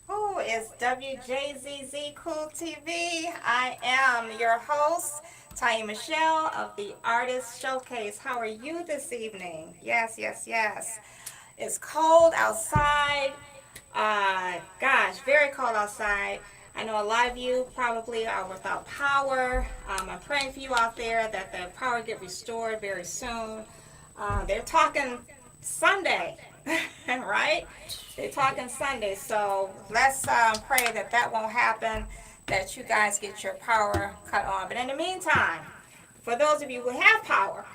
Oh, it's WJZZ Cool TV. I am your host, Tonya Michelle of the Artist Showcase. How are you this evening? Yes, yes, yes. It's cold outside. Gosh, very cold outside. I know a lot of you probably are without power. I'm praying for you out there that the power get restored very soon. They're talking Sunday, right? They're talking Sunday, so let's pray that that won't happen, that you guys get your power cut on. But in the meantime, for those of you who have power,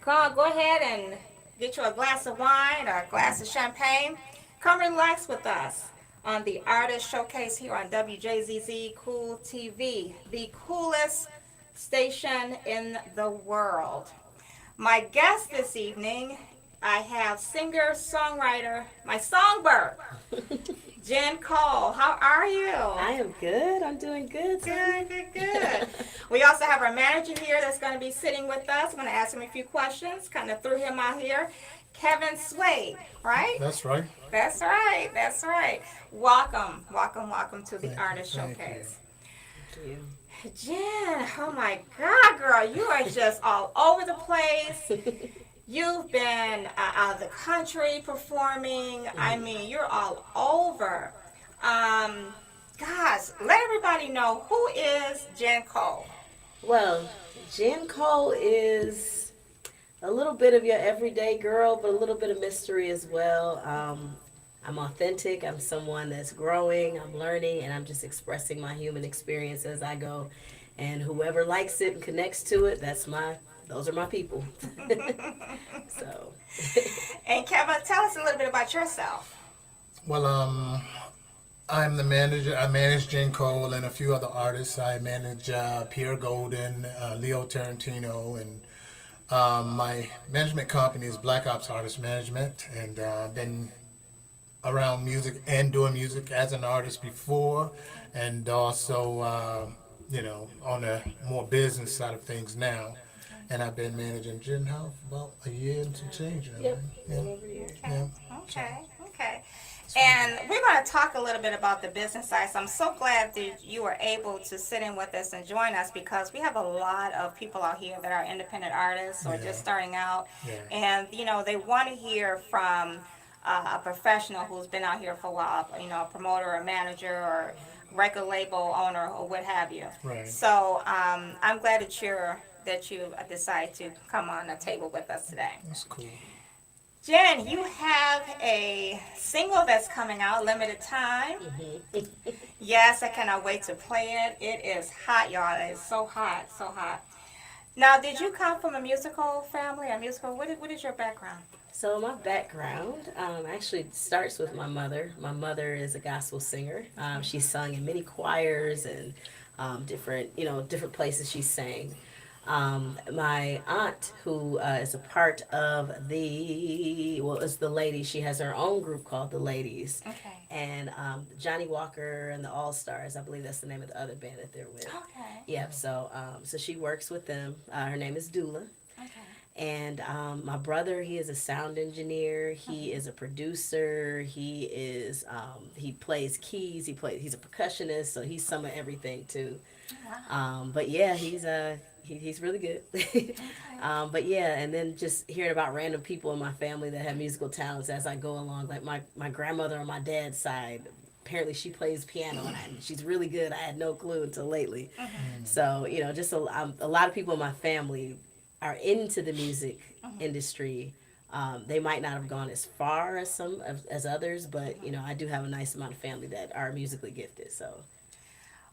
go ahead and get you a glass of wine or a glass of champagne. Come relax with us on the Artist Showcase here on WJZZ Cool TV, the coolest station in the world. My guest this evening, I have singer-songwriter, my songbird, Jen Cole. How are you? I am good. I'm doing good. Good. We also have our manager here that's going to be sitting with us. I'm going to ask him a few questions, kind of threw him out here. Kevin Swade, right? That's right. That's right. Welcome to the Artist Thank Showcase. Thank you. Jen, oh my God, girl, you are just all over the place. You've been out of the country performing. I mean, you're all over. Gosh, let everybody know, who is Jen Cole? Well, Jen Cole is a little bit of your everyday girl, but a little bit of mystery as well. I'm authentic. I'm someone that's growing. I'm learning, and I'm just expressing my human experience as I go. And whoever likes it and connects to it, those are my people. So. And Kevin, tell us a little bit about yourself. Well, I'm the manager. I manage Jen Cole and a few other artists. I manage Pierre Golden, Leo Tarantino, and my management company is Black Ops Artist Management. And been around music and doing music as an artist before, and also, on the more business side of things now. And I've been managing Jen House about a year and some change. Yep. Yeah. Over here. Okay. And we're going to talk a little bit about the business side. So I'm so glad that you were able to sit in with us and join us, because we have a lot of people out here that are independent artists or just starting out. Yeah. And, they want to hear from a professional who's been out here for a while, a promoter, a manager, or record label owner, or what have you. Right. So I'm glad that you decided to come on the table with us today. That's cool. Jen, you have a single that's coming out, limited time. Yes, I cannot wait to play it. It is hot, y'all. It is so hot. Now, did you come from a musical family, what is your background? So my background actually starts with my mother. My mother is a gospel singer. She sung in many choirs and different places she sang. My aunt, who is a part of is the Ladies. She has her own group called the Ladies. Okay. And Johnny Walker and the All Stars, I believe that's the name of the other band that they're with. Okay. Yep. So she works with them. Her name is Dula. Okay. And my brother, he is a sound engineer. He is a producer. He is he plays keys. He's a percussionist. So he's some of everything too. Wow. But yeah, he's really good. But yeah, and then just hearing about random people in my family that have musical talents as I go along. Like my grandmother on my dad's side, apparently she plays piano and she's really good. I had no clue until lately. So just a lot of people in my family are into the music industry. They might not have gone as far as others, but I do have a nice amount of family that are musically gifted. So.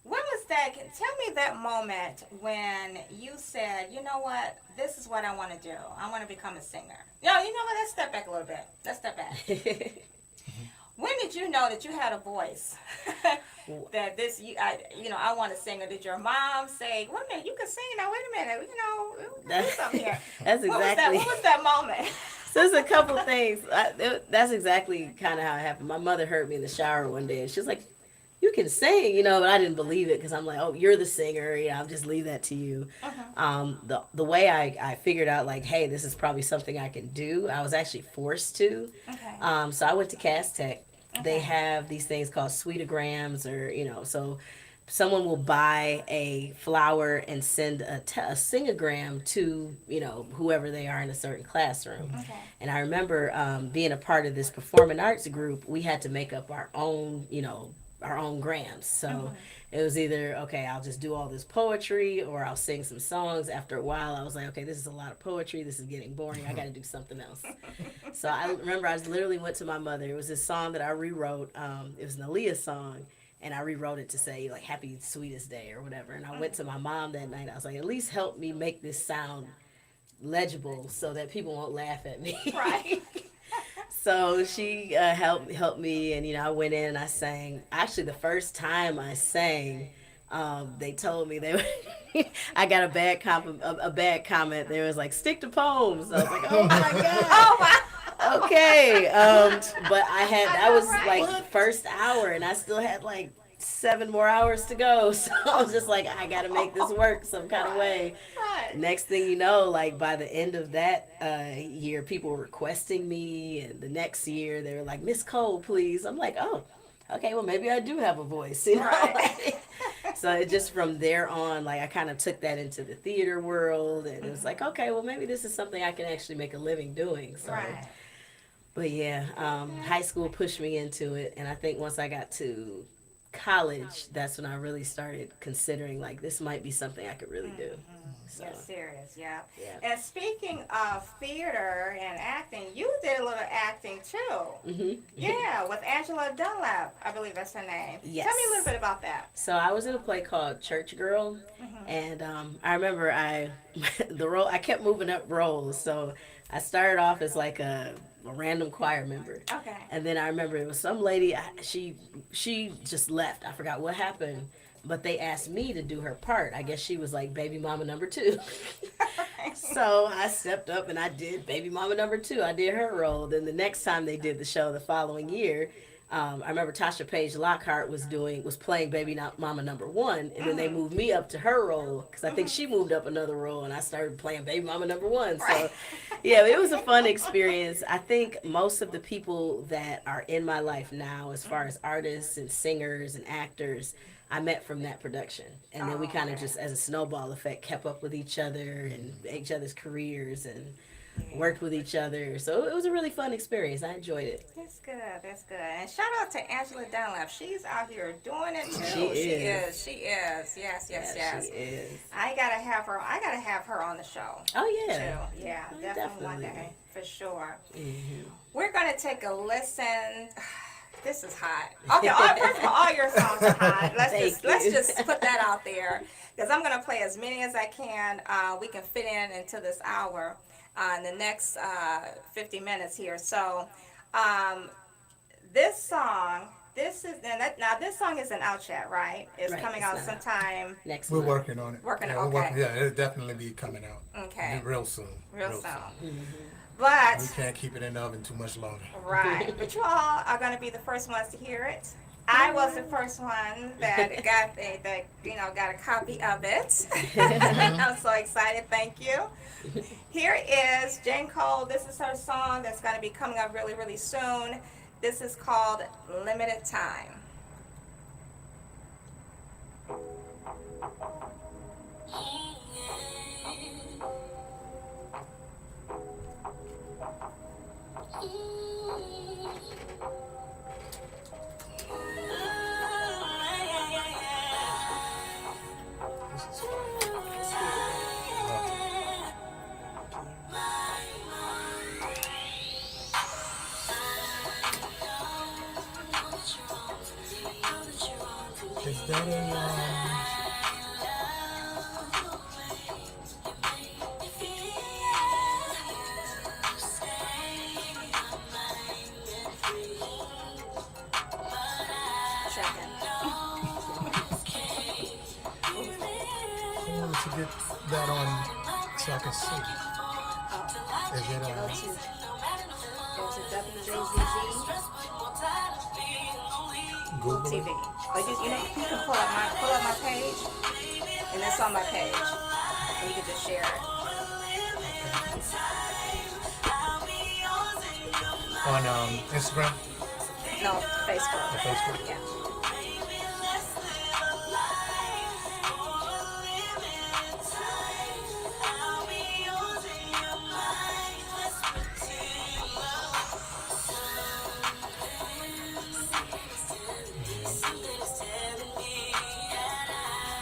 When was that? Tell me that moment when you said, you know what, this is what I want to do. I want to become a singer. You know what, let's step back a little bit. When did you know that you had a voice? That I want to sing? Or did your mom say, wait a minute, you can sing now, wait a minute, we can do something here. That's exactly. What was that moment? So there's a couple things. That's exactly kind of how it happened. My mother heard me in the shower one day, and she was like, you can sing, but I didn't believe it because I'm like, oh, you're the singer. I'll just leave that to you. The way I figured out like, hey, this is probably something I can do. I was actually forced to. Okay. So I went to Cass Tech. They Okay. have these things called sweetograms, or so someone will buy a flower and send a singogram to whoever they are in a certain classroom. Okay. And I remember being a part of this performing arts group. We had to make up our own grams. So it was either, okay, I'll just do all this poetry, or I'll sing some songs. After a while, I was like, okay, this is a lot of poetry. This is getting boring. I got to do something else. So I remember I literally went to my mother. It was this song that I rewrote. It was an Aaliyah song. And I rewrote it to say like "Happy Sweetest Day" or whatever. And I went to my mom that night. I was like, "At least help me make this sound legible so that people won't laugh at me." Right. So she helped me, and I went in and I sang. Actually, the first time I sang, they told me I got a bad comment. They was like, "Stick to poems." I was like, "Oh my god." Oh wow. Okay. But that was right. like first hour, and I still had like 7 more hours to go. So I was just like, I gotta make this work some kind of way. Right. Next thing you know, like by the end of that year, people were requesting me, and the next year they were like, "Miss Cole, please." I'm like, oh, okay, well maybe I do have a voice, Right. So it just from there on, like I kind of took that into the theater world, and it was like, okay, well maybe this is something I can actually make a living doing. So. Right. But yeah, high school pushed me into it, and I think once I got to college, that's when I really started considering like this might be something I could really do. So You're serious, yeah. yeah. And speaking of theater and acting, you did a little acting too. Yeah, with Angela Dunlap, I believe that's her name. Yes. Tell me a little bit about that. So I was in a play called Church Girl, and I remember the role I kept moving up roles. So I started off as like a random choir member. Okay. And then I remember it was some lady. She just left. I forgot what happened, but they asked me to do her part. I guess she was like baby mama number 2. So I stepped up and I did baby mama number 2. I did her role. Then the next time they did the show the following year, I remember Tasha Page Lockhart was playing baby mama number 1, and then they moved me up to her role because I think she moved up another role, and I started playing baby mama number 1. So yeah, it was a fun experience. I think most of the people that are in my life now, as far as artists and singers and actors, I met from that production. And then we kind of just, as a snowball effect, kept up with each other and each other's careers and worked with each other. So it was a really fun experience. I enjoyed it. That's good. That's good. And shout out to Angela Dunlap. She's out here doing it too. She is. She is. Yes. Yeah, she is. I gotta have her. I gotta have her on the show. Oh, yeah. Too. Yeah, definitely one day for sure. Mm-hmm. We're gonna take a listen. This is hot. Okay, first of all your songs are hot. Let's just put that out there because I'm gonna play as many as I can. We can fit into this hour. In the next 50 minutes here. So this song, this song isn't out yet, right? It's Right, coming it's out not. sometime. Next We're month. working on it. Yeah, it'll definitely be coming out. Okay. Real soon. Real soon. Mm-hmm. But, We can't keep it in the oven too much longer. right. But you all are going to be the first ones to hear it. I was the first one that got a copy of it. I'm so excited. Thank you. Here is Jane Cole. This is her song that's going to be coming up really, really soon. This is called Limited Time. This is fun. Is that Checking. I wanted to get that on so I can see. Is it Go to WJZZ. go Cool Google it. TV. But you can pull up my page, and it's on my page, and you can just share it. On Instagram No, Facebook. or Facebook. Yeah.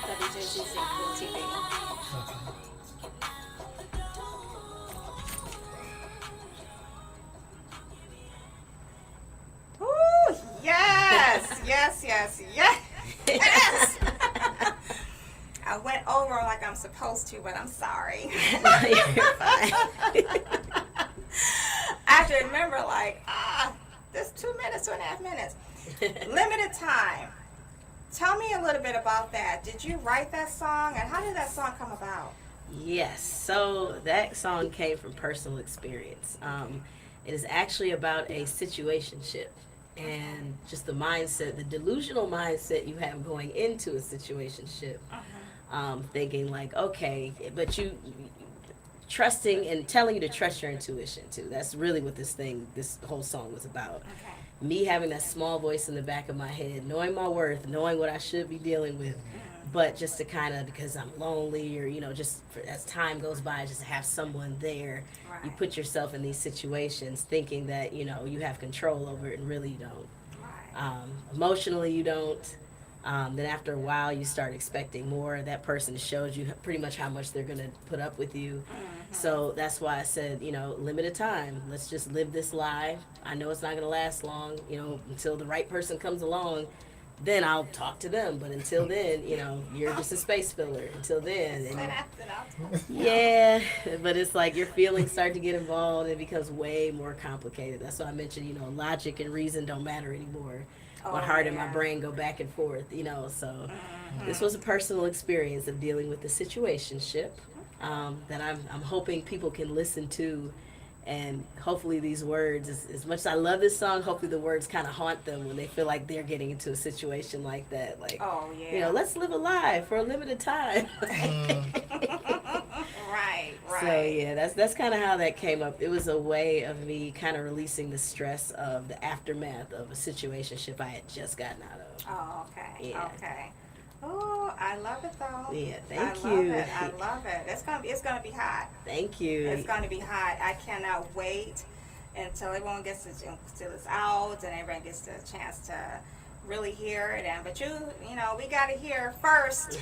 WJCC Cool TV. Okay. Ooh, yes, yes, yes, yes. I went over like I'm supposed to, but I'm sorry. You're fine. I have to remember, like, this 2 minutes, 2.5 minutes. Limited time. Tell me a little bit about that. Did you write that song, and how did that song come about? Yes, so that song came from personal experience. It is actually about a situationship and just the mindset, the delusional mindset you have going into a situationship. Thinking like, okay, but you trusting and telling you to trust your intuition too. That's really what this whole song was about. Okay. Me having that small voice in the back of my head, knowing my worth, knowing what I should be dealing with, but just to kind of, because I'm lonely or, just as time goes by, just to have someone there, you Right. put yourself in these situations thinking that, you have control over it and really you don't. Right. Emotionally, you don't. Then after a while, you start expecting more. That person shows you pretty much how much they're going to put up with you. So that's why I said, limited time. Let's just live this life. I know it's not going to last long, until the right person comes along. Then I'll talk to them. But until then, you're just a space filler. Until then. Yeah, but it's like your feelings start to get involved. It becomes way more complicated. That's why I mentioned, logic and reason don't matter anymore. My heart and my brain go back and forth, so this was a personal experience of dealing with the situationship that I'm hoping people can listen to, and hopefully these words, as much as I love this song, hopefully the words kind of haunt them when they feel like they're getting into a situation like that, like, Oh, yeah. let's live a life for a limited time. Right, right. So yeah, that's kind of how that came up. It was a way of me kind of releasing the stress of the aftermath of a situationship I had just gotten out of. Oh, okay. Yeah. Okay. Oh, I love it though. Yeah, I thank love you. it. I love it. It's gonna be hot. Thank you. It's gonna be hot. I cannot wait until everyone gets till it's out and everyone gets the chance to really hear it. But we gotta hear first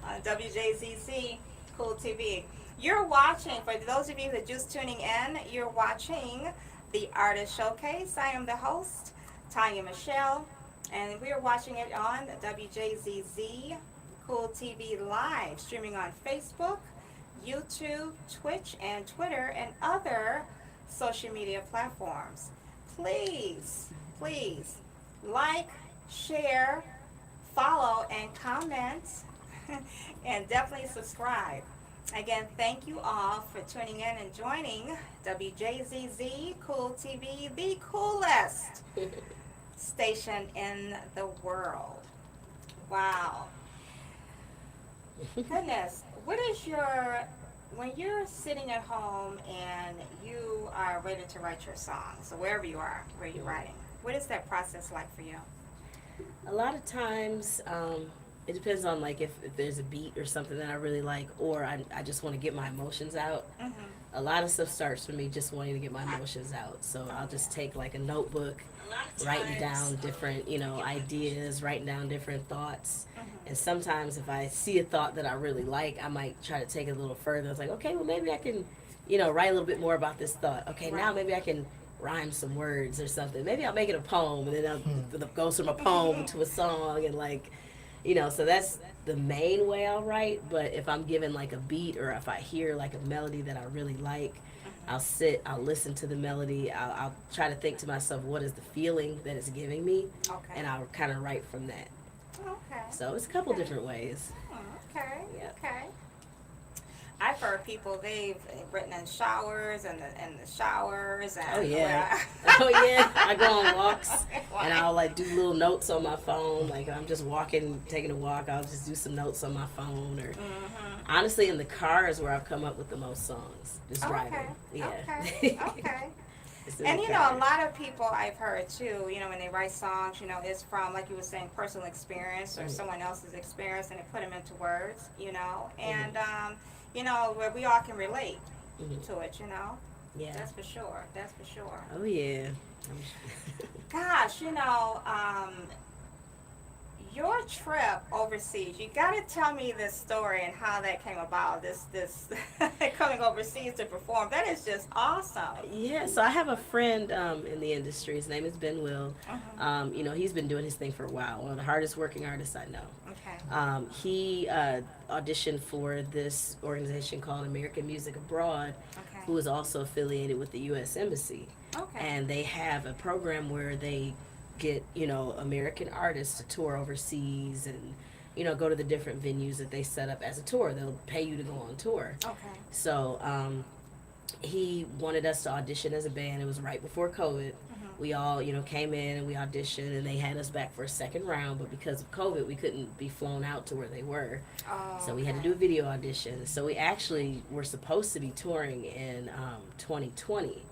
on WJZC Cool TV. You're watching, for those of you that are just tuning in, you're watching the Artist Showcase. I am the host, Tonya Michelle, and we are watching it on WJZZ Cool TV Live, streaming on Facebook, YouTube, Twitch, and Twitter, and other social media platforms. Please, please like, share, follow, and comment, and definitely subscribe. Again, thank you all for tuning in and joining WJZZ Cool TV, the coolest station in the world. Wow. Goodness, when you're sitting at home and you are ready to write your song, so wherever you are, where you're writing, what is that process like for you? A lot of times, it depends on like if there's a beat or something that I really like, or I just want to get my emotions out. A lot of stuff starts for me just wanting to get my emotions out. So I'll just take like a notebook, writing down different, ideas, writing down different thoughts. And sometimes if I see a thought that I really like, I might try to take it a little further. It's like, okay, well maybe I can, write a little bit more about this thought. Okay, now maybe I can rhyme some words or something. Maybe I'll make it a poem, and then I'll go from a poem to a song, and like, so that's the main way I'll write. But if I'm given like a beat, or if I hear like a melody that I really like, I'll listen to the melody, I'll try to think to myself, what is the feeling that it's giving me, and I'll kind of write from that. Okay. So it's a couple different ways. Okay. Yeah. Okay. I've heard people they've written in showers and the showers Oh and yeah. where. Oh yeah. I go on walks and Why? I'll like do little notes on my phone. Like I'm just walking, taking a walk, I'll just do some notes on my phone. Or Mhm. honestly, in the car is where I've come up with the most songs. Just Okay. driving. Yeah. Okay. Okay. It's in the And you know, a car. lot of people I've heard too, you know, when they write songs, you know, it's from, like you were saying, personal experience or Mm-hmm. someone else's experience and they put them into words, you know, Mm-hmm. and, you know, where we all can relate Mm-hmm. to it, you know. Yeah. That's for sure. That's for sure. Oh yeah. Gosh, you know, your trip overseas, you got to tell me this story and how that came about. This coming overseas to perform. That is just awesome. Yeah, so I have a friend in the industry. His name is Ben Will. Mhm. You know, he's been doing his thing for a while. One of the hardest working artists I know. Okay. He auditioned for this organization called American Music Abroad, Okay. who is also affiliated with the U.S. Embassy. Okay. And they have a program where they get, you know, American artists to tour overseas and, you know, go to the different venues that they set up as a tour. They'll pay you to go on tour. Okay. So he wanted us to audition as a band. It was right before COVID. Mhm. We all, you know, came in and we auditioned, and they had us back for a second round. But because of COVID, we couldn't be flown out to where they were. Oh, So we had to do a video audition. So we actually were supposed to be touring in 2020,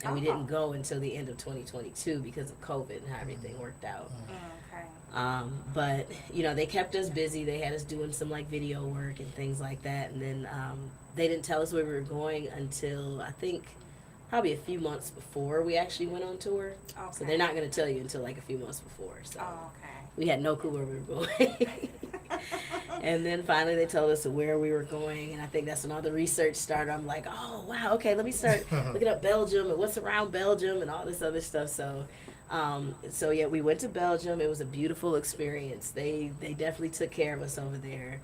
and we Oh. didn't go until the end of 2022 because of COVID and how everything worked out. Okay. But you know, they kept us busy. They had us doing some like video work and things like that. And then they didn't tell us where we were going until I think probably a few months before we actually went on tour. Okay. So they're not going to tell you until like a few months before. So Oh, okay. we had no clue where we were going. And then finally they told us where we were going, and I think that's when all the research started. I'm like, oh wow, okay, let me start looking up Belgium and what's around Belgium and all this other stuff. So yeah, we went to Belgium. It was a beautiful experience. They definitely took care of us over there.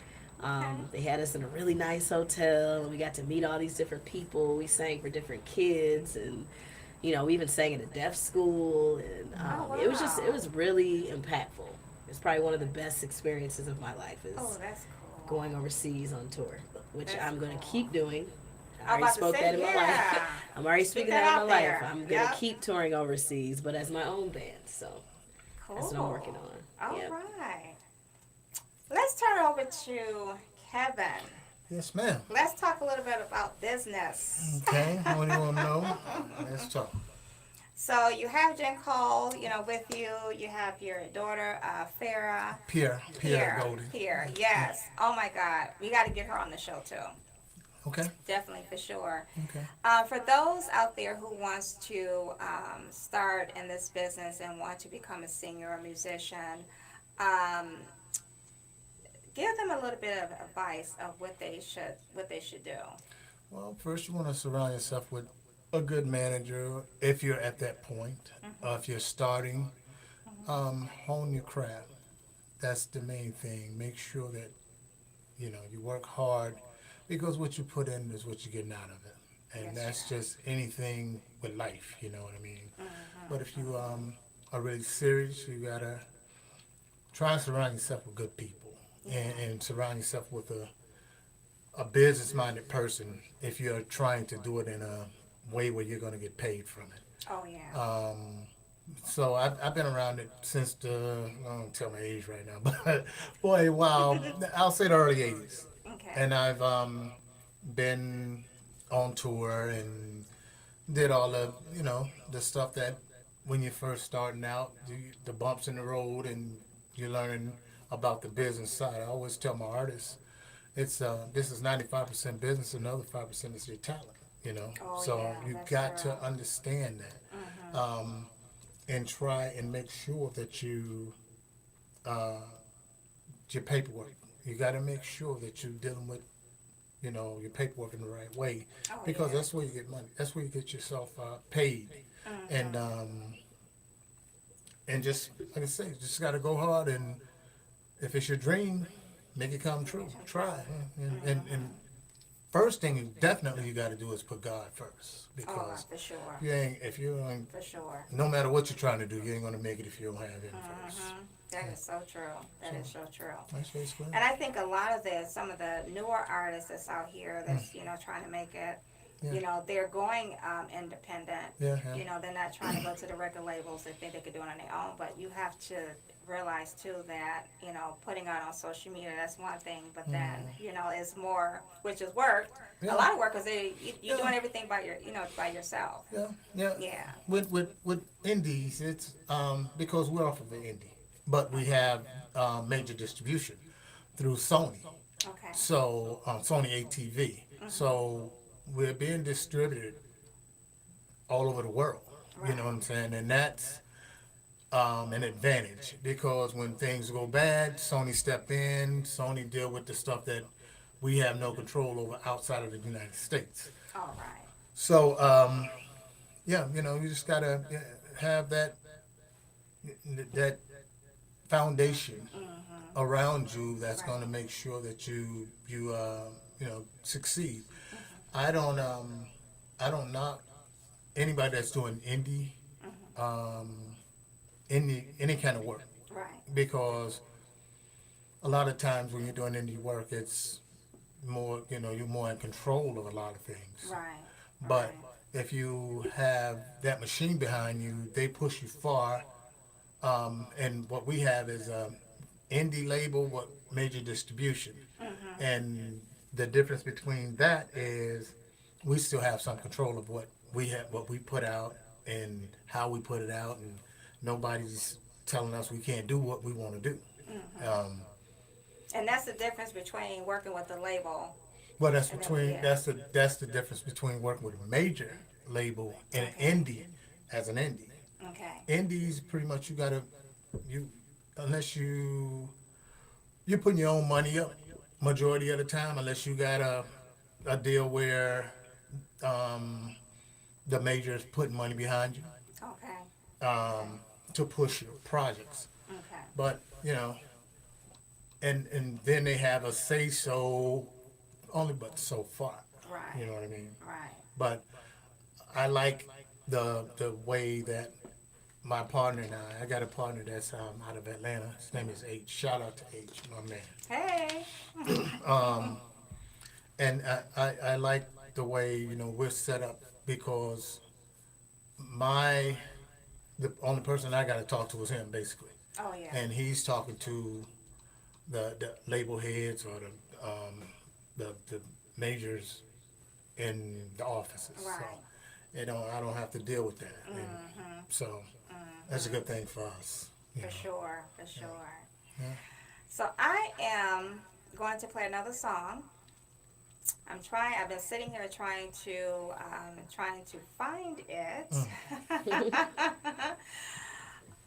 They had us in a really nice hotel, and we got to meet all these different people. We sang for different kids, and you know, we even sang at a deaf school, and Oh, it wow. was really impactful. It's probably one of the best experiences of my life is Oh, that's cool. going overseas on tour, which That's I'm going to cool. keep doing. I I'm already about to spoke say, that in my life. yeah. I'm already Speak speaking that that in out my life. there. I'm going to Yep. keep touring overseas, but as my own band. So Cool. that's what I'm working on. All Yep. right. Let's turn over to Kevin. Yes, ma'am. Let's talk a little bit about business. Okay, what do you want to know? Let's talk. So you have Jen Cole, you know, with you. You have your daughter, Farah. Pierre Golden. Pierre, yes. Oh my God, we got to get her on the show too. Okay, Definitely, for sure. okay. For those out there who wants to start in this business and want to become a singer or musician, um, give them a little bit of advice of what they should do. Well, first you want to surround yourself with a good manager if you're at that point. If you're starting, hone your craft. That's the main thing. Make sure that you work hard because what you put in is what you're getting out of it, and Yes, that's sir. just anything with life. You know what I mean? But if you are really serious, you gotta try and surround yourself with good people, and surround yourself with a business-minded person if you're trying to do it in a way where you're going to get paid from it. Oh yeah. So I've been around it since I don't tell my age right now, but boy, wow, I'll say the early 80s. Okay. And I've been on tour and did all the stuff that when you're first starting out, the bumps in the road, and you're learning about the business side. I always tell my artists, it's this is 95% business, another 5% is your talent. Oh, So yeah, you that's got true. to understand that, and try and make sure that uh, your paperwork. You got to make sure that you're dealing with your paperwork in the right way, Oh because yeah. that's where you get money. That's where you get yourself paid, and just like I say, just got to go hard, and if it's your dream, make it come true. Try, and first thing definitely you got to do is put God first, Oh, because for sure. you ain't if you ain't, For sure. no matter what you're trying to do, you ain't gonna make it if you don't have Him first. Hmm. That is so true. That is so true. That's basically And I think a lot of some of the newer artists that's out here that's, trying to make it, Yeah. they're going independent. yeah, yeah. They're not trying to go to the record labels. They think they could do it on their own. But you have to realize, too, that, putting out on social media, that's one thing. But then, it's more, which is work. Yeah. A lot of work because you're Yeah. doing everything by yourself. Yeah, yeah. Yeah. With indies, it's because we're off of the indie, but we have major distribution through Sony. Okay. So Sony ATV. So we're being distributed all over the world. You know what I'm saying? And that's an advantage, because when things go bad, Sony step in. Sony deal with the stuff that we have no control over outside of the United States. All right. So yeah, you just gotta have that foundation around you that's going to make sure that you succeed. I don't knock anybody that's doing indie, any kind of work, Right. because a lot of times when you're doing indie work, it's more, you're more in control of a lot of things. Right. But Right. if you have that machine behind you, they push you far. And what we have is a indie label with major distribution. And the difference between that is we still have some control of what we put out and how we put it out, and nobody's telling us we can't do what we want to do. And that's the difference between working with the label. Well, that's And then, between yeah. that's the difference between working with a major label and an indie as an indie. Okay. Indies, pretty much you unless you're putting your own money up majority of the time, unless you got a deal where the majors putting money behind you Okay. to push your projects. Okay. But and then they have a say so only but so far. Right. You know what I mean? Right. But I like the way that my partner and I got a partner that's out of Atlanta. His name is H. Shout out to H, my man. Hey. And I like the way we're set up, because the only person I got to talk to is him, basically, Oh yeah. and he's talking to the label heads or the majors in the offices. Right. So I don't have to deal with that. And so that's a good thing for us. For sure. For sure. Yeah. So I am going to play another song. I've been sitting here trying to find it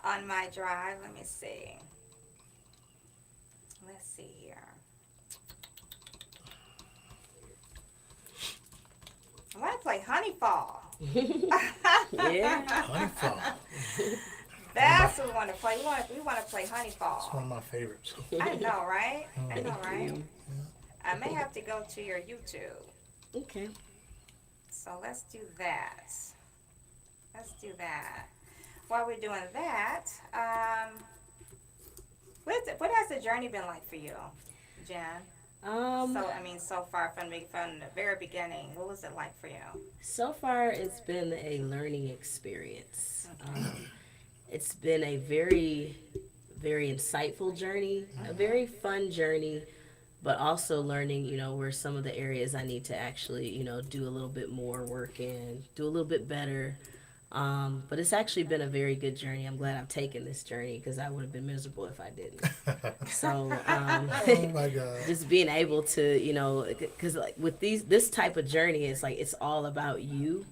on my drive. Let me see. Let's see here. I want to play Honeyfall. Yeah. Honeyfall. That's what we want to play. We want to play It's Honeyfall. one of my favorites. I know, right? I know, right? you. I may have to go to your YouTube. Okay. So let's do that. While we're doing that, what has the journey been like for you, Jen? So far from the very beginning, what was it like for you? So far, it's been a learning experience. It's been a very, very insightful journey, a very fun journey, but also learning, where some of the areas I need to actually, do a little bit more work in, do a little bit better. But it's actually been a very good journey. I'm glad I've taken this journey, because I would have been miserable if I didn't. So, Oh my God. just being able to, because like with this type of journey, it's like it's all about you.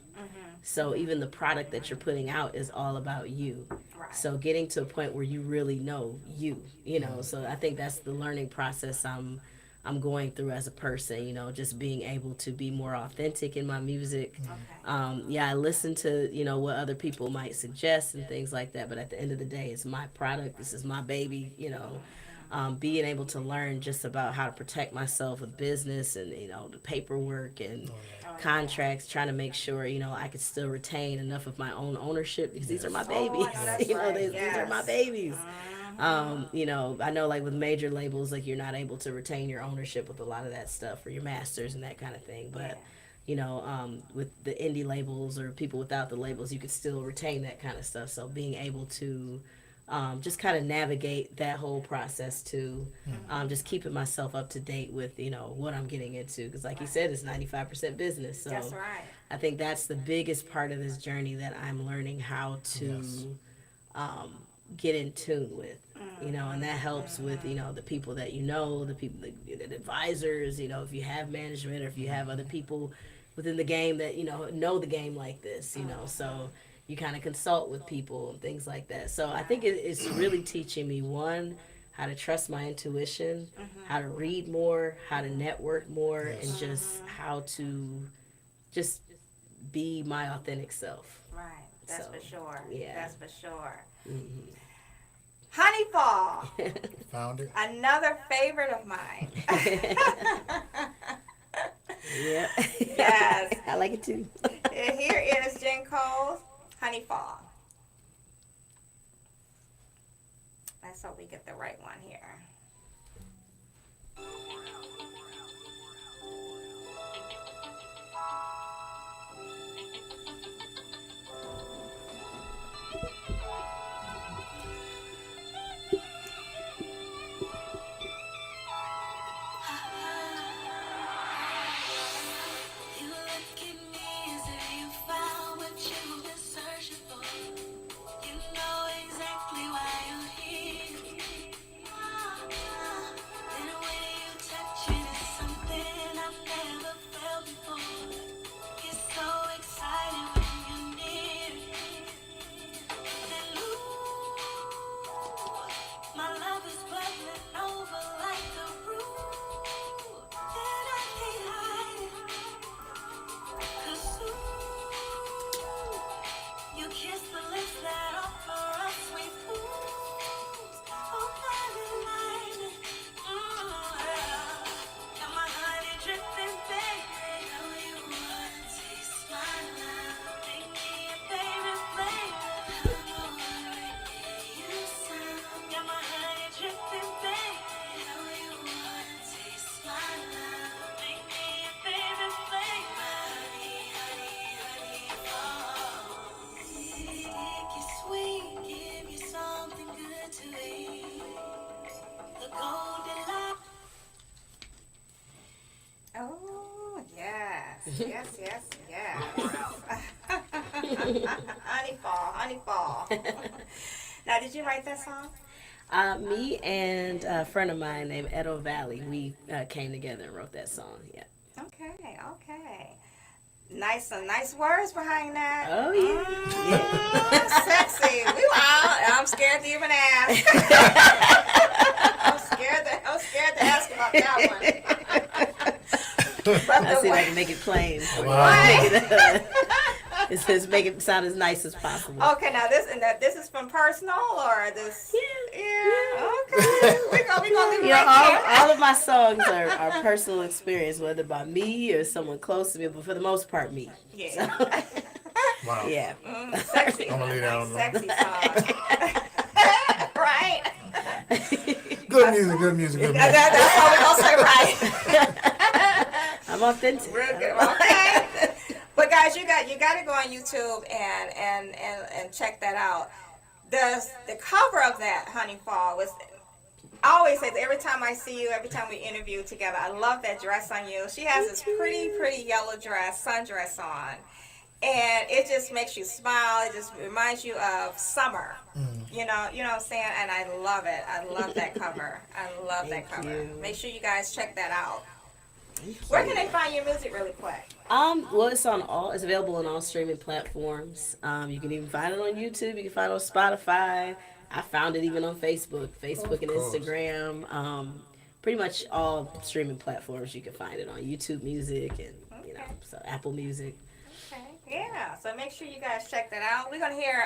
So even the product that you're putting out is all about you. Right. So getting to a point where you really know you. So I think that's the learning process I'm going through as a person, just being able to be more authentic in my music. Okay. Yeah, I listen to, what other people might suggest and things like that, but at the end of the day, it's my product. This is my baby, being able to learn just about how to protect myself with business and the paperwork and contracts, trying to make sure I could still retain enough of my own ownership because these are my Oh, babies. I know that's right. These are my Yes. babies. I know like with major labels, like you're not able to retain your ownership with a lot of that stuff or your masters and that kind of thing. Yeah. But with the indie labels or people without the labels, you could still retain that kind of stuff. So being able to just kind of navigate that whole process to just keeping myself up to date with what I'm getting into because like you said, it's 95% business. So That's right. I think that's the biggest part of this journey that I'm learning how to um, get in tune with. And that helps with the people that the people, the advisors. If you have management or if you have other people within the game that know the game like this. So you kind of consult with people and things like that. So I think it's really teaching me one, how to trust my intuition, how to read more, how to network more, and just how to just be my authentic self. Right. That's So, for sure. yeah. That's for sure. Honeyfall, Found it. another favorite of mine. Yeah. Yes. I like it too. And here is Jen Cole's Honeyfall. Let's hope we get the right one here. You look at me as if you found what you've been searching for. You know exactly why you're here. Then when you touch it, it's something I've never felt before. Get so excited when you're near. Then ooh, my love is bubbling over like a roof. Then I can't hide it. 'Cause ooh, you kiss the lips that offer us sweet foods. Oh, night. Got my honey dripping, baby. Know you wanna taste my love. Make me a baby flavor. Come on, you sound. Got my honey dripping, baby. Know you wanna taste my love. Make me a baby flavor. Honey, make it sweet, give you something good to eat. The golden light. Oh, yes. Yes, yes, yes. Honeyfall. Now, did you write that song? Me and a friend of mine named Edo Valley, we came together and wrote that song. Yeah. Okay. Nice words behind that. Oh yeah. Sexy. We I'm scared to even ask. I'm scared to ask about that one. But I the see if I way- can make it plain. Right. It says make it sound as nice as possible. Okay, now this is from personal or this? Yeah. Okay. We gonna leave it right all of my songs are personal experience, whether by me or someone close to me, but for the most part, me. there. So, Yeah. Wow. yeah. Sexy. I'm gonna leave that alone. Sexy song. Right. Good music. That's all we gonna say, right? I'm authentic. Real good. Okay. But guys, you got to go on YouTube and check that out. The cover of that Honeyfall was. I always say that every time I see you, every time we interview together, I love that dress on you. She has this pretty yellow dress, sundress on, and it just makes you smile. It just reminds you of summer. You know what I'm saying? And I love it. I love that cover. I love that Thank cover. you. Make sure you guys check that out. Where can they find your music really quick? Well, it's available on all streaming platforms. You can even find it on YouTube. You can find it on Spotify. I found it even on Facebook and course. Instagram. Pretty much all streaming platforms you can find it on. YouTube Music and so Apple Music. Okay. Yeah. So make sure you guys check that out. We're gonna hear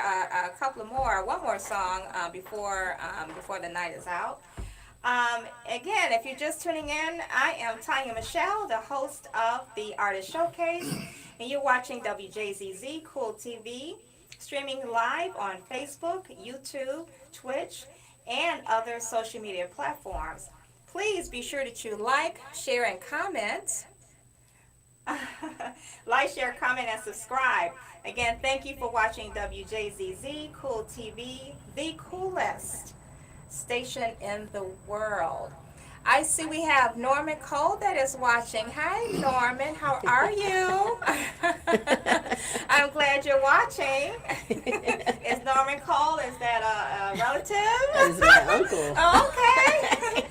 one more song before the night is out. Again, if you're just tuning in, I am Tonya Michelle, the host of the Artist Showcase, and you're watching WJZZ Cool TV, streaming live on Facebook, YouTube, Twitch, and other social media platforms. Please be sure that you like, share, and comment. Like, share, comment, and subscribe. Again, thank you for watching WJZZ Cool TV, the coolest station in the world. I see we have Norman Cole that is watching. Hi, Norman. How are you? I'm glad you're watching. Is Norman Cole, is that a relative? That is my uncle. Okay.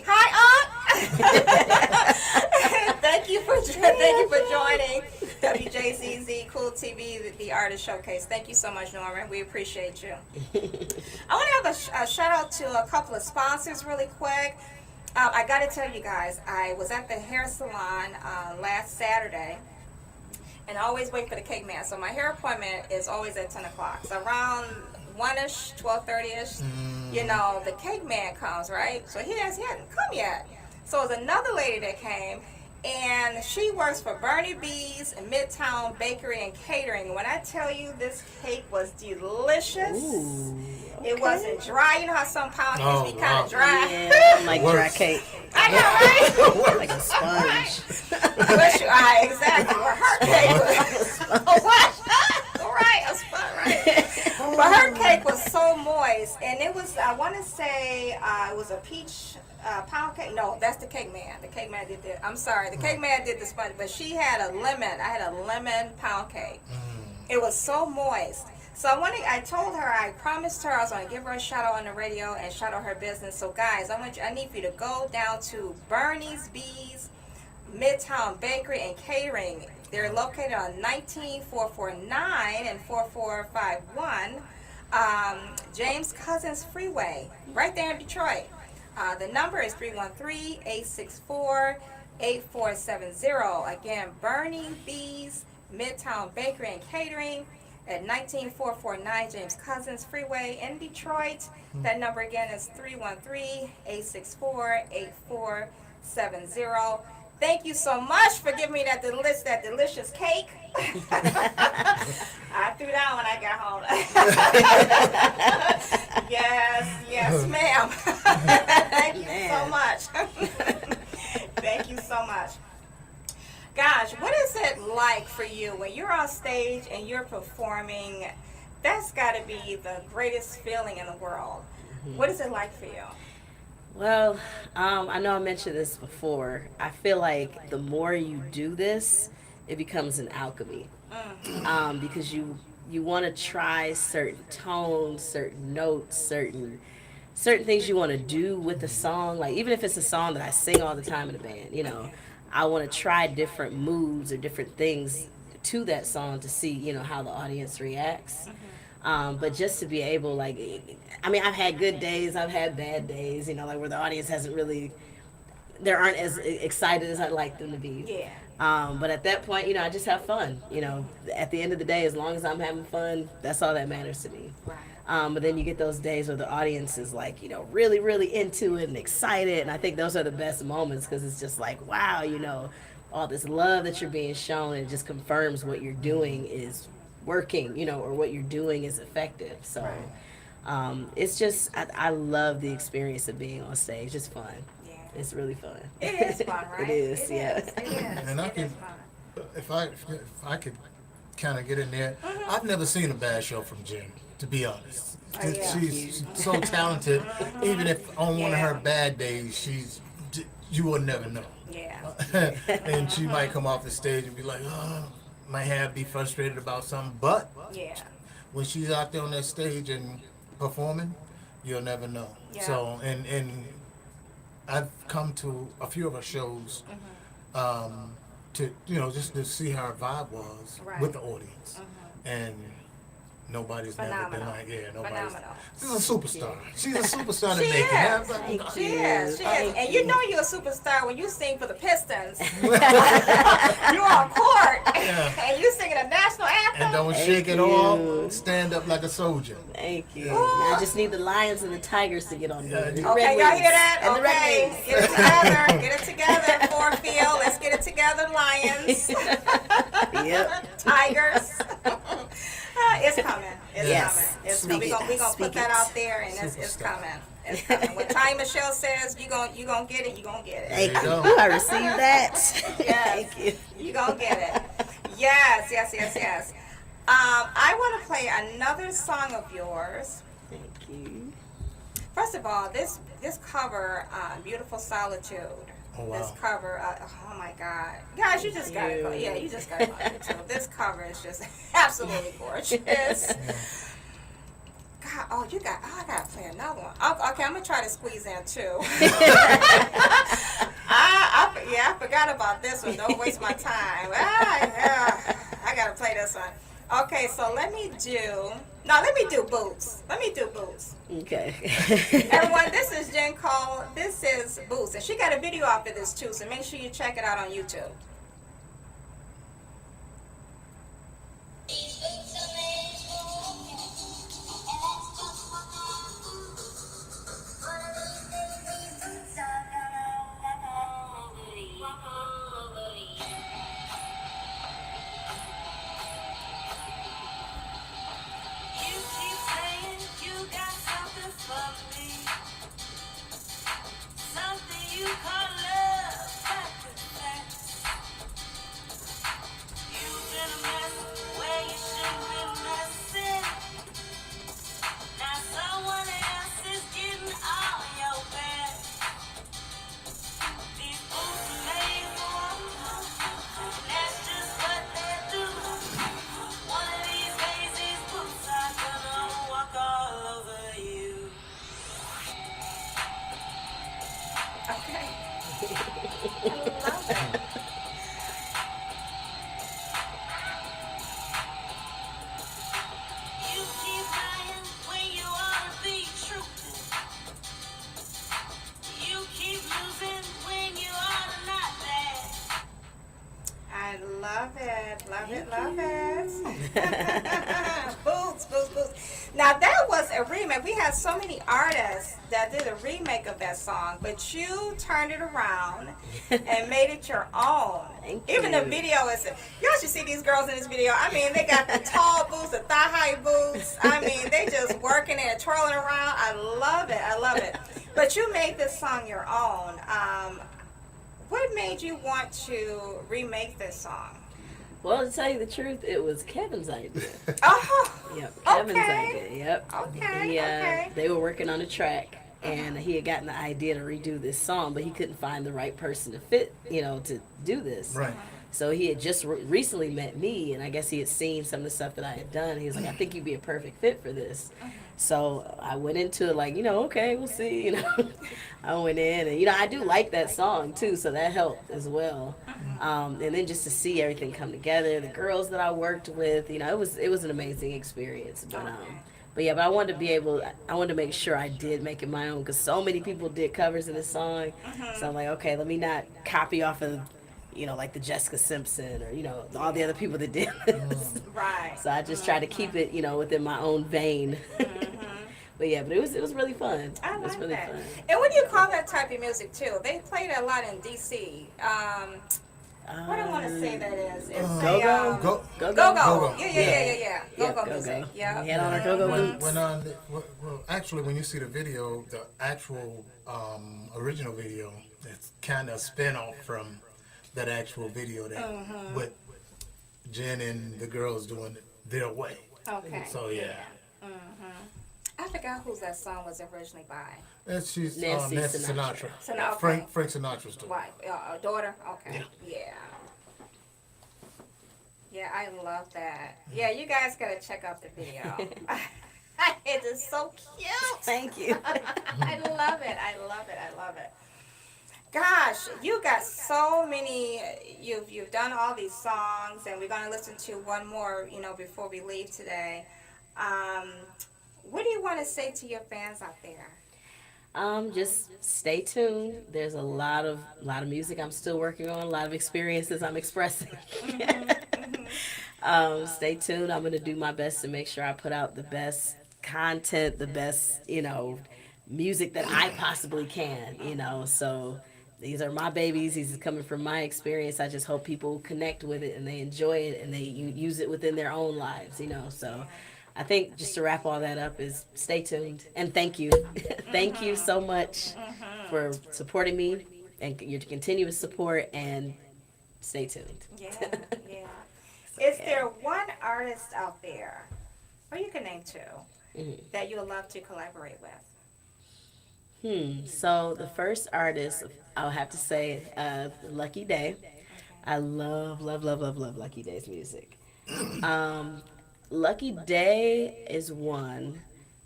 Hi, Aunt. Thank you for joining WJZZ Cool TV, the Artist Showcase. Thank you so much, Norman. We appreciate you. I want to have a shout out to a couple of sponsors really quick. I got to tell you guys, I was at the hair salon last Saturday, and I always wait for the cake man. So my hair appointment is always at 10 o'clock. So around 1-ish, 12:30-ish, you know, the cake man comes, right? So he hadn't come yet. So it was another lady that came, and she works for Bernie B's and Midtown Bakery and Catering. When I tell you this cake was delicious, it wasn't dry. You know how some pound cakes be kind of dry? Yeah, I like dry Worse. cake. I know, right? Like a sponge. Exactly. Or her cake was right, a spot, right. But her cake was so moist, and it was, I want to say, it was a peach pound cake. No, that's the cake man. The cake man did the, I'm sorry, the cake man did the sponge, but she had a lemon. I had a lemon pound cake. It was so moist. So I told her, I promised her I was going to give her a shout out on the radio and shout out her business. So guys, I need for you to go down to Bernie's Bees, Midtown Bakery and Catering. They're located on 19449 and 4451 James Cousins Freeway, right there in Detroit. The number is 313-864-8470. Again, Bernie B's, Midtown Bakery and Catering at 19449 James Cousins Freeway in Detroit. That number again is 313-864-8470. Thank you so much for giving me that delicious cake. I threw down when I got home. Yes, ma'am. Thank you so much. Thank you so much. Gosh, what is it like for you when you're on stage and you're performing? That's got to be the greatest feeling in the world. What is it like for you? Well, I know I mentioned this before. I feel like the more you do this, it becomes an alchemy. Because you want to try certain tones, certain notes, certain things you want to do with the song. Like even if it's a song that I sing all the time in the band, you know, I want to try different moods or different things to that song to see, you know, how the audience reacts. But just to be able, like, I mean, I've had good days, I've had bad days, you know, like where the audience they aren't as excited as I'd like them to be. Yeah. But at that point, you know, I just have fun. You know, at the end of the day, as long as I'm having fun, that's all that matters to me. Right. But then you get those days where the audience is like, you know, really, really into it and excited. And I think those are the best moments because it's just like, wow, you know, all this love that you're being shown, and it just confirms what you're doing is working, you know, or what you're doing is effective. So it's just, I love the experience of being on stage. It's fun. Yeah. It's really fun. It is fun, right? It is, yeah. It is. And I It can, is fun. if I could kind of get in there, I've never seen a bad show from Jen, to be honest. Oh, yeah. She's so talented. Even if on one of her bad days, you will never know. Yeah. And she might come off the stage and be like, oh, might be frustrated about something, but Yeah. when she's out there on that stage and performing, you'll never know. Yeah. So, and I've come to a few of her shows to, you know, just to see how her vibe was Right. with the audience. And Nobody's never been Phenomenal. like, yeah, nobody's. Phenomenal. She's a superstar. She's a superstar in She the making. is. That's Thank like- She you. is. She is. Thank And you know you're a superstar when you sing for the Pistons. You're Yeah. on court Yeah. and you singing a national anthem. And don't Thank shake it you. off. Stand up like a soldier. Thank you. Ooh. Now I just need the Lions and the Tigers to get on board. The Okay, Red y'all Wings. hear that? And the Red Okay, Wings. get it together. Get it together, Fourfield. Let's get it together, Lions. Yep. Tigers. It's coming. It's Yes. coming. It's Speak coming. it. We gonna Speak put that it. out there, and it's Superstar. coming. It's coming. When Tonya Michelle says you gonna get it, you gonna get it. Thank There you. you go. I received that. Yes. Thank you. You gonna get it. Yes, yes, yes, yes. I want to play another song of yours. Thank you. First of all, this cover, "Beautiful Solitude." Oh, wow. This cover, oh my God, guys, you just gotta go. Yeah, you just gotta go on YouTube. This cover is just absolutely gorgeous. God, I gotta play another one. Okay, I'm gonna try to squeeze in two. I forgot about this one. Don't waste my time. I gotta play this one. Okay, so let me do Boots. Let me do Boots. Okay. Everyone, this is Jen Cole. This is Boots. And she got a video off of this too, so make sure you check it out on YouTube. You keep saying you got something for me, something you call love, back to back. You've been a mess where you shouldn't be messing. Now someone else is getting all your back. These boots are made for walking, that's just what they do. One of these days, these boots are gonna walk all over you. Okay. I love it. You keep lying when you ought to be truthing. You keep losing when you ought to not bad. I love it. Love it. Love it. Boots, boots, boots. Now that was a remake. We had so many artists that did a remake of that song, but you turned it around and made it your own. Thank Even the you. video is. Y'all should see these girls in this video. I mean, they got the tall boots, the thigh-high boots. I mean, they just working and twirling around. I love it. I love it. But you made this song your own. What made you want to remake this song? Well, to tell you the truth, it was Kevin's idea. Oh, Yep, Kevin's Okay. idea. Yep. Okay, He, okay. They were working on a track, and he had gotten the idea to redo this song, but he couldn't find the right person to fit, to do this. Right. So he had just recently met me, and I guess he had seen some of the stuff that I had done. He was like, I think you'd be a perfect fit for this. So I went into it like, okay, we'll see. I went in, and I do like that song too, so that helped as well. And then just to see everything come together, the girls that I worked with, it was an amazing experience. But I wanted to make sure I did make it my own, because so many people did covers of this song. So I'm like, okay, let me not copy off of like the Jessica Simpson or all the other people that did this. right. So I just try to keep it within my own vein. But it was really fun. I It was like really that. fun. And what do you call that type of music too? They played it a lot in DC. What do I want to say that is? It's Go-go? Go. Go-go. Go-go. Yeah. Yep, Go-go music. go-go. Yeah. We had on our go-go boots. Well, actually, when you see the video, the actual original video, it's kind of a spin-off from that actual video that with Jen and the girls doing it their way. Okay. So yeah, I forgot who that song was originally by. that's she's Nancy Nancy Sinatra. Sinatra. Okay. Frank Sinatra's daughter. Right. Daughter. Okay. Yeah. Yeah, I love that. Yeah, you guys gotta check out the video. It is so cute. Thank you. I love it. I love it. I love it. Gosh, you got so many. You've done all these songs, and we're gonna listen to one more. Before we leave today. Um, what do you want to say to your fans out there? Just stay tuned. There's a lot of music I'm still working on, a lot of experiences I'm expressing. Stay tuned. I'm gonna do my best to make sure I put out the best content, the best, music that I possibly can, So these are my babies. These is coming from my experience. I just hope people connect with it and they enjoy it and they use it within their own lives. So I think just to wrap all that up is stay tuned and thank you. Thank you so much for supporting me and your continuous support and stay tuned. Yeah, yeah. Is there one artist out there, or you can name two, that you would love to collaborate with? So the first artist I'll have to say, Lucky Day. I love, love, love, love, love Lucky Day's music. Lucky Day is one.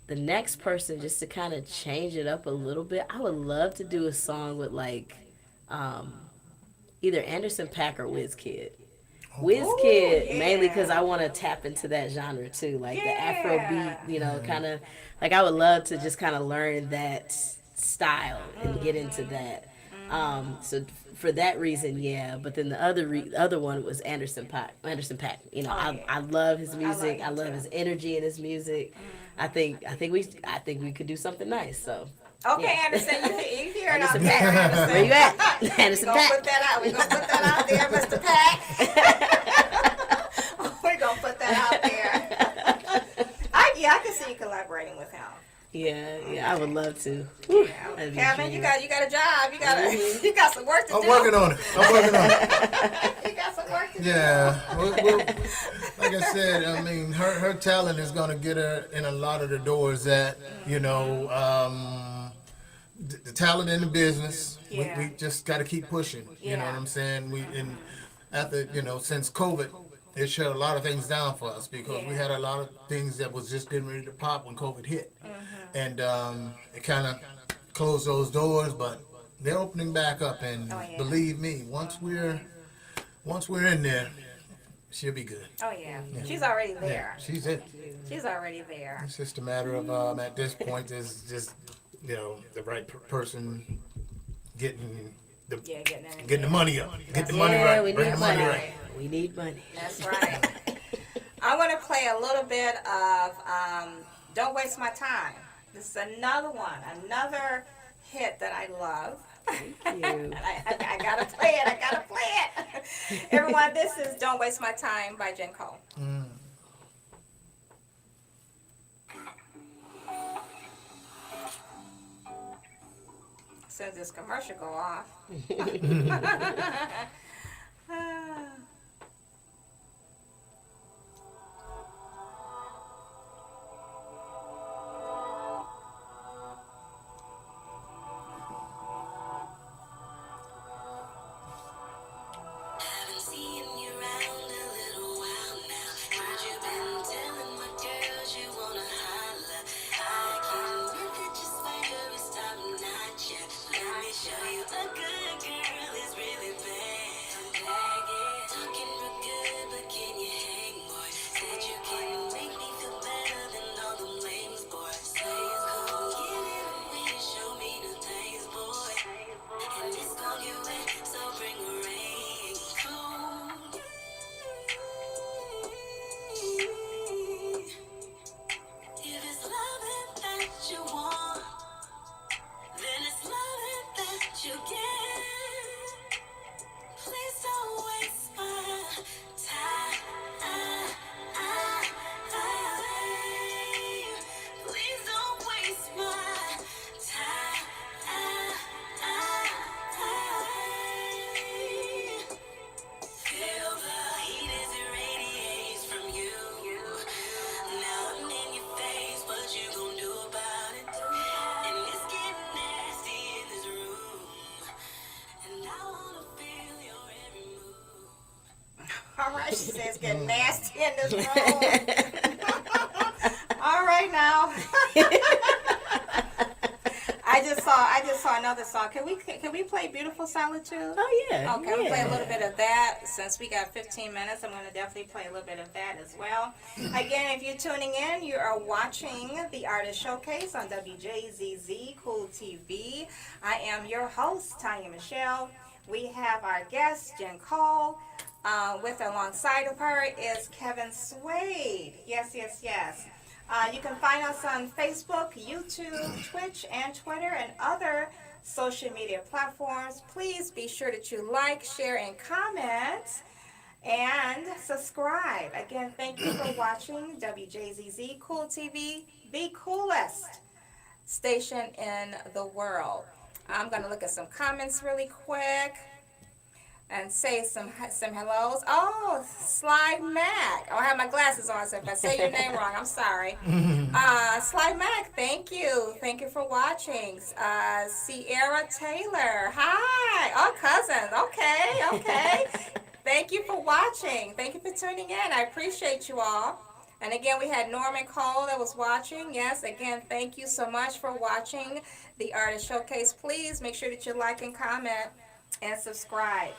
The next person, just to kind of change it up a little bit, I would love to do a song with like either Anderson .Paak or Wizkid. Wizkid, yeah. mainly because I want to tap into that genre too, like the Afro Yeah. beat, kind of like I would love to just kind of learn that style and get into that. So for that reason, yeah. But then the other one was Anderson .Paak. I love his music. I him love too. his energy in his music. I think we could do something nice. So Okay, yeah. Anderson, you hear it out Anderson there, .Paak. Anderson. Where you at? Anderson We're gonna put .Paak. that out. We're gonna put that out there, Mr. Pack. We're gonna put that out there. I can see you collaborating with him. Yeah, I would love to. That'd be Kevin, dream. you got a job. You got some work to I'm do. working on it. You got some work to do. Yeah, like I said, I mean, her talent is going to get her in a lot of the doors that, the talent in the business. Yeah. We just got to keep pushing. You know Yeah. what I'm saying? Since COVID, it shut a lot of things down for us because we Yeah. had a lot of things that was just getting ready to pop when COVID hit. And it kind of closed those doors, but they're opening back up. And Oh, yeah. believe me, once we're in there, she'll be good. Oh yeah, she's already there. She's it. She's already there. It's just a matter of at this point is just the right person getting Yeah, getting the money up, get the money Yeah, right, we bring need the money money. right. We need money. That's right. I want to play a little bit of "Don't Waste My Time." This is another hit that I love. Thank you. I gotta play it. I gotta play it. Everyone, this is "Don't Waste My Time" by Jen Cole. As soon as this commercial go off. Haven't seen you around a little while now. Heard you been telling my girls you wanna holla. I can admit that your swagger is top notch. Yeah. Let me show you a good girl is really bad. Talking real good, but can you hang, boy? Said you can make me feel better than all the lames, boy. Say it's cool, get it away, show me the taste, boy. And it's gonna get wet, so bring a raincoat. If it's loving that you want, then it's loving that you get. Please don't waste my time. Please don't waste my time. Feel the heat as it radiates from you. Now I'm in your face, what you gonna do about it? And it's getting nasty in this room, and I wanna feel your every move. All right, she says getting nasty in this room. All right now. I just saw another song. Can we play "Beautiful Solitude"? Oh yeah, Okay, I'm gonna play a yeah. little bit of that. Since we got 15 minutes, I'm gonna definitely play a little bit of that as well. Again, if you're tuning in, you are watching the Artist Showcase on WJZZ Cool TV. I am your host, Tonya Michelle. We have our guest, Jen Cole. With alongside of her is Kevin Swade. Yes, yes, yes. You can find us on Facebook, YouTube, Twitch, and Twitter, and other social media platforms. Please be sure that you like, share, and comment, and subscribe. Again, thank you for watching WJZZ Cool TV, the coolest station in the world. I'm going to look at some comments really quick and say some hellos. Oh, Sly Mac. Oh, I have my glasses on, so if I say your name wrong, I'm sorry. Sly Mac, thank you. Thank you for watching. Sierra Taylor, hi. Oh, cousins. Okay, okay. Thank you for watching. Thank you for tuning in. I appreciate you all. And again, we had Norman Cole that was watching. Yes, again, thank you so much for watching the Artist Showcase. Please make sure that you like and comment and subscribe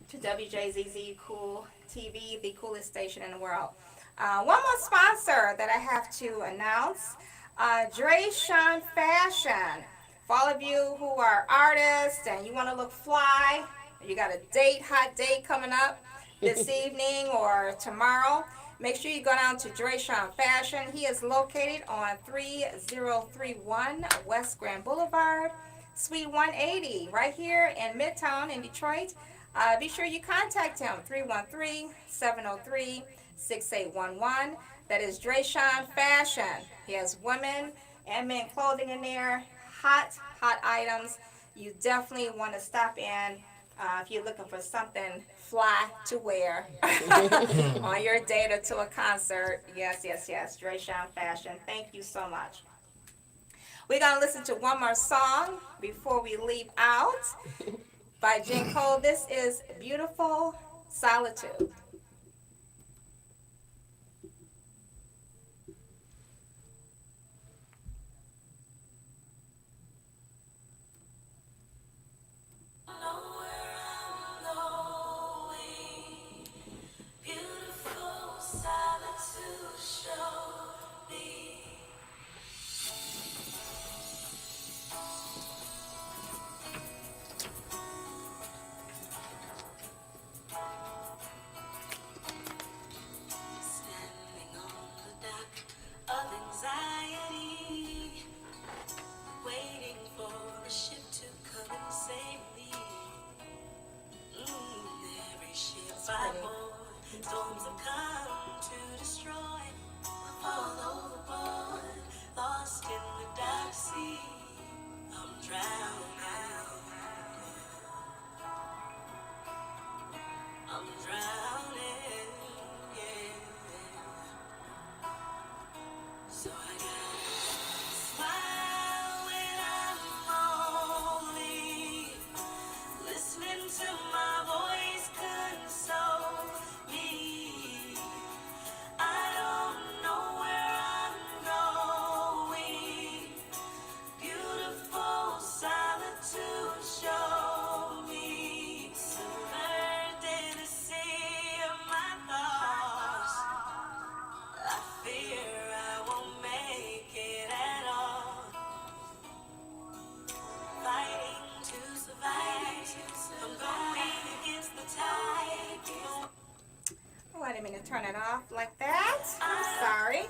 to WJZZ Cool TV, the coolest station in the world. One more sponsor that I have to announce, Dre Sean Fashion. For all of you who are artists and you want to look fly, you got a date, hot date coming up this evening or tomorrow, make sure you go down to Dre Sean Fashion. He is located on 3031 West Grand Boulevard, Suite 180, right here in Midtown in Detroit. Be sure you contact him, 313-703-6811. That is Drayshawn Fashion. He has women and men clothing in there, hot, hot items. You definitely want to stop in if you're looking for something fly to wear on your date or to a concert. Yes, yes, yes, Drayshawn Fashion. Thank you so much. We're going to listen to one more song before we leave out by Jen Cole. This is Beautiful Solitude. Storms have come to destroy. All overboard, lost in the dark sea. I'm drowning. I'm drowning. Yeah. So I gotta smile when I'm lonely. Listening to my voice console me. I don't know where I'm going. Beautiful solitude, show me. Submerged in the sea of my thoughts. I fear I won't make it at all. Fighting to survive. I'm going against the tide. Oh, I didn't mean to turn it off like that. I'm sorry.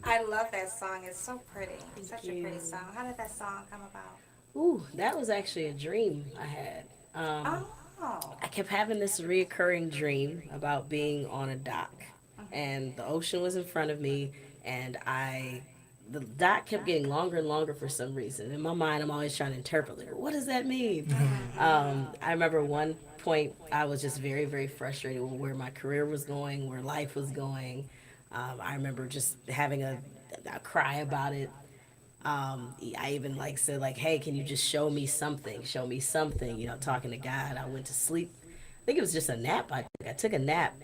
I love that song. It's so pretty. Such a pretty song. How did that song come about? Ooh, that was actually a dream I had. Oh. I kept having this reoccurring dream about being on a dock, and the ocean was in front of me, and the dock kept getting longer and longer for some reason. In my mind, I'm always trying to interpret, like, what does that mean? I remember one point I was just very, very frustrated with where my career was going, where life was going. I remember just having a cry about it. I even said hey, can you just show me something, talking to God. I went to sleep. I think it was just a nap. I took a nap,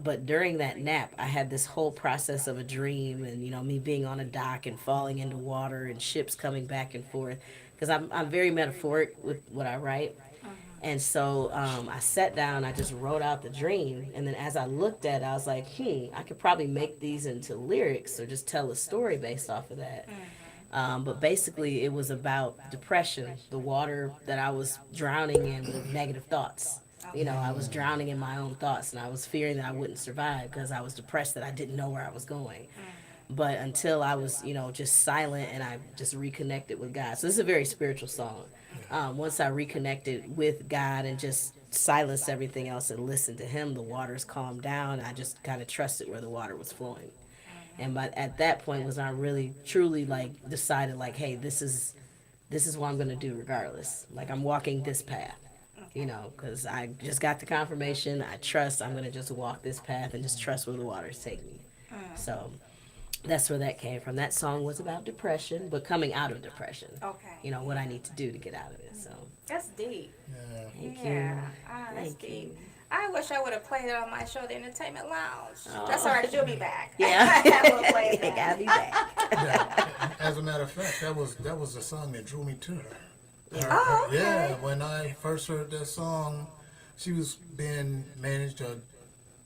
But during that nap, I had this whole process of a dream, and me being on a dock and falling into water and ships coming back and forth, because I'm very metaphoric with what I write. And so I sat down, I just wrote out the dream, and then as I looked at it, I was like, I could probably make these into lyrics or just tell a story based off of that. But basically, it was about depression, the water that I was drowning in with negative thoughts. I was drowning in my own thoughts, and I was fearing that I wouldn't survive because I was depressed that I didn't know where I was going. But until I was, just silent and I just reconnected with God. So this is a very spiritual song. Once I reconnected with God and just silenced everything else and listened to Him, the waters calmed down. I just kind of trusted where the water was flowing. And at that point was I really truly like decided like, hey, this is what I'm gonna do regardless. Like I'm walking this path, because I just got the confirmation. I trust I'm gonna just walk this path and just trust where the waters take me. So that's where that came from. That song was about depression, but coming out of depression. Okay. What I need to do to get out of it. So That's deep. Yeah. thank Yeah. you. That's Thank deep. you. I wish I would have played it on my show, The Entertainment Lounge. Oh. That's all right. You'll be back. Yeah. We'll play They that. gotta be back. Yeah. As a matter of fact, that was the song that drew me to her. Oh, okay. Yeah, when I first heard that song, she was being managed or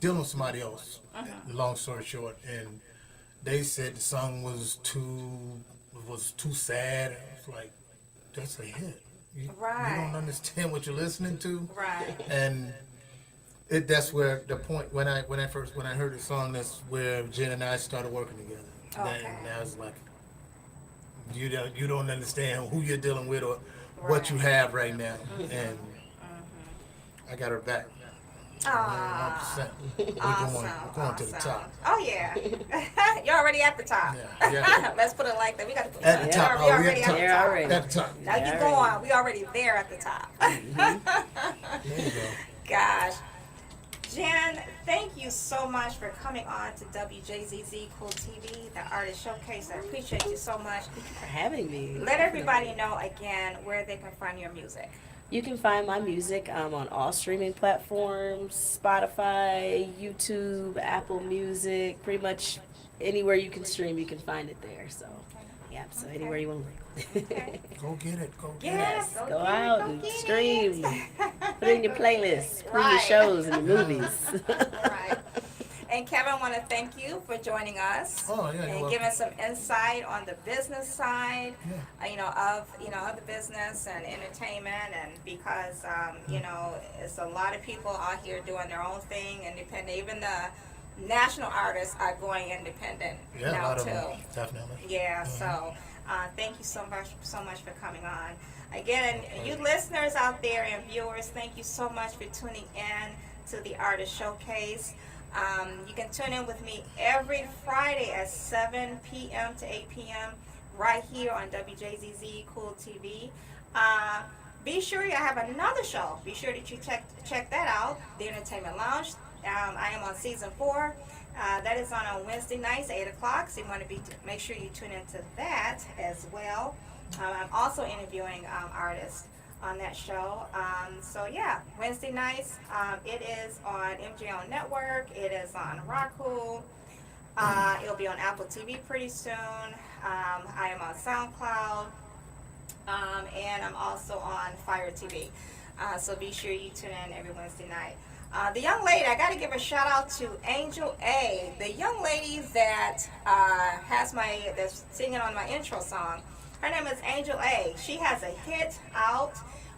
dealing with somebody else. Long story short, and they said the song was too sad. I was like, that's a hit. You Right. don't understand what you're listening to, Right. and that's where the point when I heard the song, that's where Jen and I started working together. Okay. And I was like, you don't understand who you're dealing with or what you have right now, and I got her back. 100%. Awesome. We're going to the top. Oh yeah. You're already at the top. Yeah, yeah. Let's put it like that. We got to put At the top. We're Oh, we're already at at the the top. top. Already. At the top. Now keep going. We already there at the top. There you go. Gosh. Jen, thank you so much for coming on to WJZZ Cool TV, the Artist Showcase. I appreciate you so much. For having me. Let everybody know again where they can find your music. You can find my music on all streaming platforms, Spotify, YouTube, Apple Music, pretty much anywhere you can stream, you can find it there. So, yeah, so anywhere you want to look. Okay. Go get it. Go get Yes, it. Go get it, out go and get stream. it. Put it in your playlist. Put it in your Right. shows and your movies. Right. And Kevin, I want to thank you for joining us Oh, yeah, you're and welcome. giving some insight on the business side, Yeah. of the business and entertainment, and because it's a lot of people out here doing their own thing, independent. Even the national artists are going independent Yeah, a now lot too. of them. Definitely. Yeah, so thank you so much for coming on. Again, you listeners out there and viewers, thank you so much for tuning in to the Artist Showcase. You can tune in with me every Friday at 7 p.m. to 8 p.m. right here on WJZZ Cool TV. Be sure I have another show. Be sure that you check that out, The Entertainment Lounge. I am on season 4. That is on Wednesday nights, 8 o'clock. So you want to make sure you tune into that as well. I'm also interviewing artists on that show. So yeah, Wednesday nights. It is on MGO Network. It is on Roku. It'll be on Apple TV pretty soon. I am on SoundCloud. And I'm also on Fire TV. So be sure you tune in every Wednesday night. The young lady, I got to give a shout out to Angel A. The young lady that that's singing on my intro song. Her name is Angel A. She has a hit out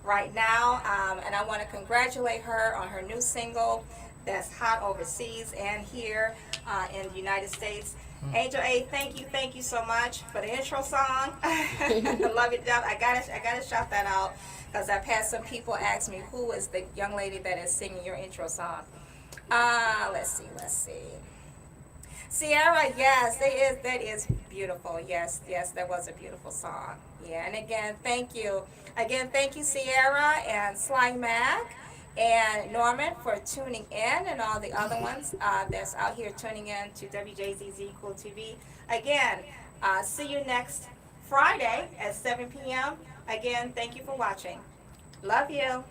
right now, and I want to congratulate her on her new single that's hot overseas and here in the United States. Angel A, thank you so much for the intro song. I love it. I gotta shout that out because I've had some people ask me who is the young lady that is singing your intro song. Let's see. Sierra, yes, that is beautiful. Yes, that was a beautiful song. Yeah, and again, thank you. Thank you, Sierra and Sly Mac and Norman for tuning in, and all the other ones that's out here tuning in to WJZZ Cool TV. Again, see you next Friday at 7 p.m. Again, thank you for watching. Love you.